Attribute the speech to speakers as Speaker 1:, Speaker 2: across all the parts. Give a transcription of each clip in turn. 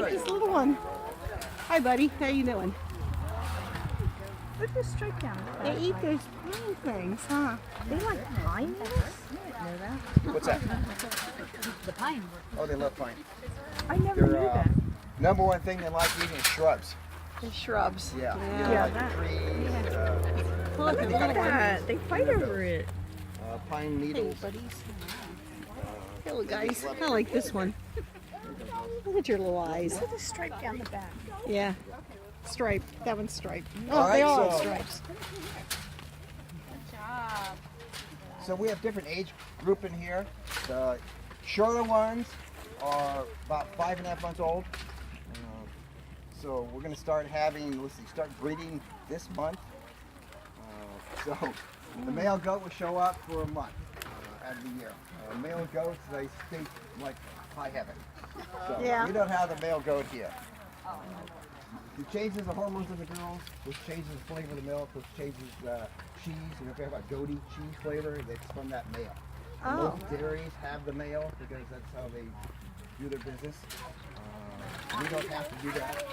Speaker 1: like this little one. Hi, buddy. How you doing?
Speaker 2: Look at the stripe down the
Speaker 1: They
Speaker 2: back.
Speaker 1: eat those pine things, huh?
Speaker 2: They like pine needles? I didn't know that.
Speaker 3: What's that?
Speaker 2: The pine.
Speaker 3: Oh, they love pine.
Speaker 2: I never
Speaker 3: They're,
Speaker 2: knew that.
Speaker 3: number one thing they like eating is shrubs.
Speaker 1: The shrubs.
Speaker 3: Yeah.
Speaker 2: Yeah,
Speaker 3: Like
Speaker 2: that-
Speaker 3: trees,
Speaker 1: Look,
Speaker 3: Any
Speaker 1: look
Speaker 3: kind
Speaker 1: at
Speaker 3: of
Speaker 1: that.
Speaker 2: They fight over it.
Speaker 3: pine
Speaker 1: Hey,
Speaker 3: needles.
Speaker 1: buddies. Hello, guys. I like this one. Look at your little eyes.
Speaker 2: Look at the stripe down the back.
Speaker 1: Yeah. Stripe. That one's striped. Oh,
Speaker 3: All right,
Speaker 1: they all have
Speaker 3: so-
Speaker 1: stripes.
Speaker 3: So we have different age group in here. The shorter ones are about 5.5 months old. So we're going to start having, let's see, start breeding this month. So the male goat will show up for a month out of the year. Male goats, they stink like high heaven. So
Speaker 1: Yeah.
Speaker 3: we don't have the male goat here. It changes the hormones of the girls, which changes the flavor of the milk, which changes cheese. You know, if you have a goaty cheese flavor, it's from that male.
Speaker 1: Oh.
Speaker 3: Most dairies have the male because that's how they do their business. We don't have to do that.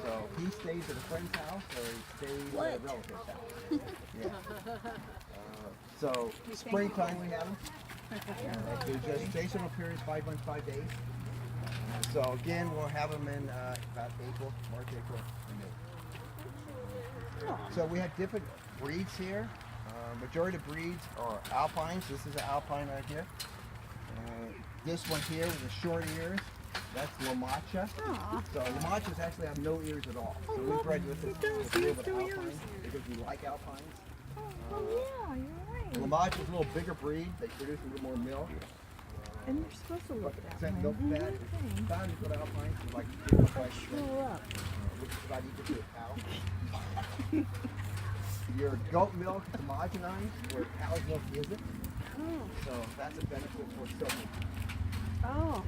Speaker 3: So he stays at a friend's house or he stays at a relative's house. Yeah. So springtime we have them. Their gestational period is 5 months, 5 days. So again, we'll have them in about April, March, April, and May. So we have different breeds here. Majority of breeds are alpines. This is an alpine right here. This one here with the short ears, that's La Mancha. So La Manchas actually have no ears at all. So we bred with this little bit of alpines because we like alpines.
Speaker 2: Oh yeah, you're right.
Speaker 3: La Mancha's a little bigger breed. They produce a little more milk.
Speaker 2: And they're supposed to look that
Speaker 3: Percent
Speaker 2: way.
Speaker 3: milk fat.
Speaker 2: Okay.
Speaker 3: Found with alpines, so like to look like
Speaker 2: Screw up.
Speaker 3: which is about equal to a cow. Your goat milk is homogenized, where cow's milk isn't. So that's a benefit for silking.
Speaker 1: Oh.